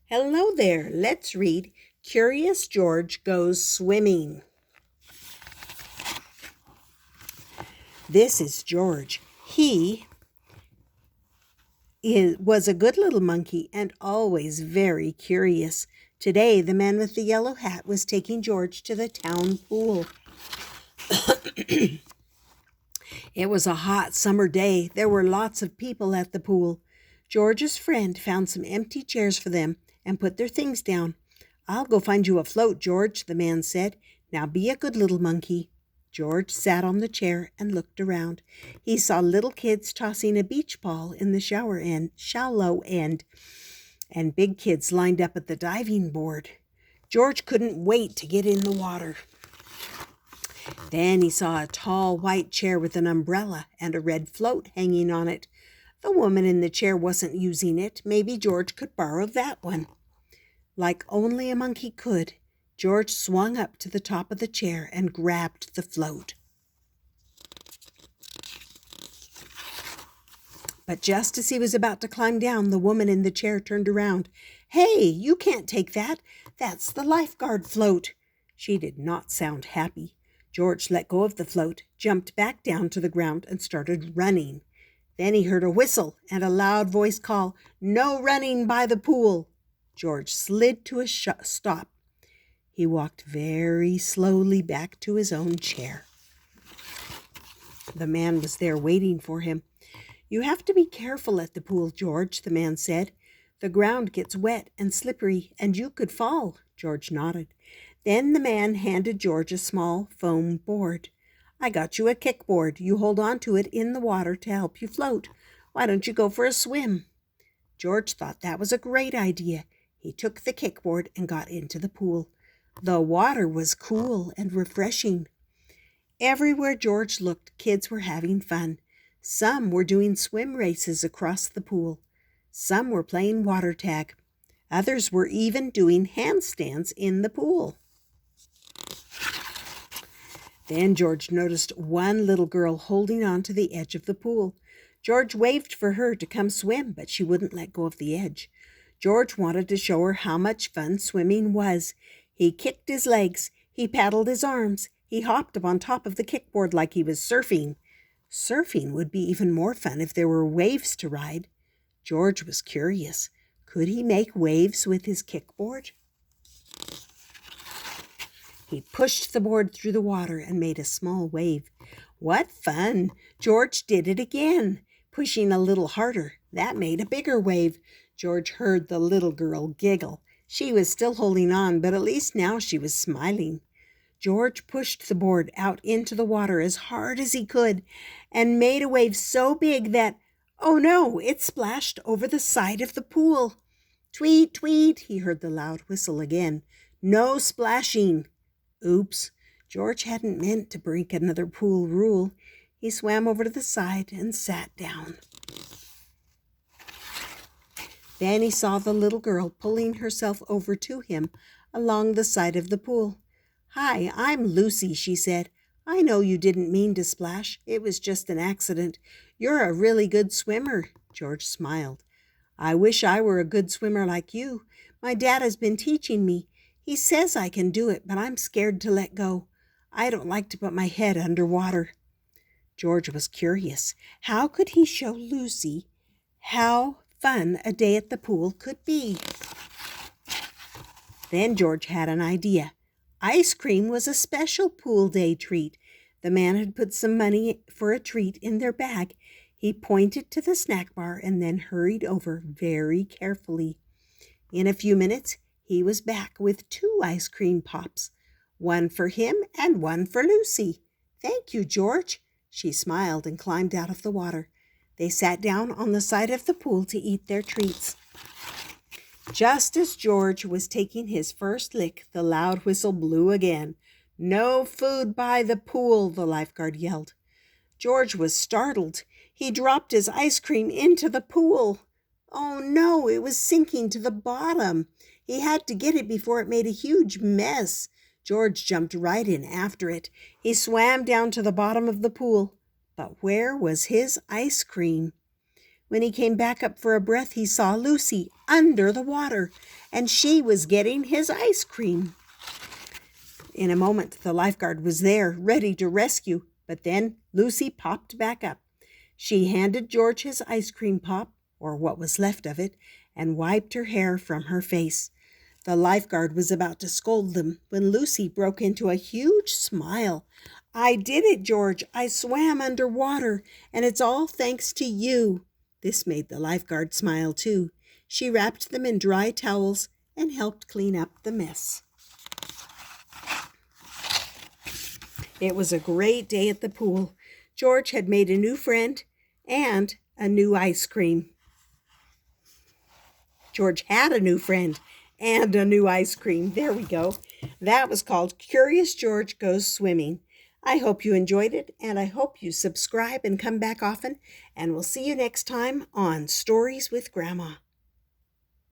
Hello there. Let's read Curious George Goes Swimming. This is George. He was a good little monkey and always very curious. Today, the man with the yellow hat was taking George to the town pool. It was a hot summer day. There were lots of people at the pool. George's friend found some empty chairs for them and put their things down. "I'll go find you a float, George," the man said. "Now be a good little monkey." George sat on the chair and looked around. He saw little kids tossing a beach ball in the shallow end, and big kids lined up at the diving board. George couldn't wait to get in the water. Then he saw a tall white chair with an umbrella and a red float hanging on it. The woman in the chair wasn't using it. Maybe George could borrow that one. Like only a monkey could, George swung up to the top of the chair and grabbed the float. But just as he was about to climb down, the woman in the chair turned around. "Hey, you can't take that. That's the lifeguard float." She did not sound happy. George let go of the float, jumped back down to the ground, and started running. Then he heard a whistle and a loud voice call, "No running by the pool." George slid to a stop. He walked very slowly back to his own chair. The man was there waiting for him. "You have to be careful at the pool, George," the man said. "The ground gets wet and slippery, and you could fall." George nodded. Then the man handed George a small foam board. "I got you a kickboard. You hold on to it in the water to help you float. Why don't you go for a swim?" George thought that was a great idea. He took the kickboard and got into the pool. The water was cool and refreshing. Everywhere George looked, kids were having fun. Some were doing swim races across the pool. Some were playing water tag. Others were even doing handstands in the pool. Then George noticed one little girl holding on to the edge of the pool. George waved for her to come swim, but she wouldn't let go of the edge. George wanted to show her how much fun swimming was. He kicked his legs. He paddled his arms. He hopped up on top of the kickboard like he was surfing. Surfing would be even more fun if there were waves to ride. George was curious. Could he make waves with his kickboard? He pushed the board through the water and made a small wave. What fun! George did it again, pushing a little harder. That made a bigger wave. George heard the little girl giggle. She was still holding on, but at least now she was smiling. George pushed the board out into the water as hard as he could and made a wave so big that, oh no, it splashed over the side of the pool. Tweet, tweet, he heard the loud whistle again. No splashing. Oops, George hadn't meant to break another pool rule. He swam over to the side and sat down. Then he saw the little girl pulling herself over to him along the side of the pool. "Hi, I'm Lucy," she said. "I know you didn't mean to splash. It was just an accident. You're a really good swimmer." George smiled. "I wish I were a good swimmer like you. My dad has been teaching me. He says I can do it, but I'm scared to let go. I don't like to put my head under water." George was curious. How could he show Lucy how fun a day at the pool could be? Then George had an idea. Ice cream was a special pool day treat. The man had put some money for a treat in their bag. He pointed to the snack bar and then hurried over very carefully. In a few minutes, he was back with 2 ice cream pops, one for him and one for Lucy. "Thank you, George." She smiled and climbed out of the water. They sat down on the side of the pool to eat their treats. Just as George was taking his first lick, the loud whistle blew again. "No food by the pool," the lifeguard yelled. George was startled. He dropped his ice cream into the pool. Oh no, it was sinking to the bottom. He had to get it before it made a huge mess. George jumped right in after it. He swam down to the bottom of the pool. But where was his ice cream? When he came back up for a breath, he saw Lucy under the water, and she was getting his ice cream. In a moment, the lifeguard was there, ready to rescue, but then Lucy popped back up. She handed George his ice cream pop, or what was left of it, and wiped her hair from her face. The lifeguard was about to scold them when Lucy broke into a huge smile. "I did it, George. I swam underwater, and it's all thanks to you." This made the lifeguard smile too. She wrapped them in dry towels and helped clean up the mess. It was a great day at the pool. George had made a new friend and a new ice cream. George had a new friend and a new ice cream. There we go. That was called Curious George Goes Swimming. I hope you enjoyed it, and I hope you subscribe and come back often, and we'll see you next time on Stories with Grandma.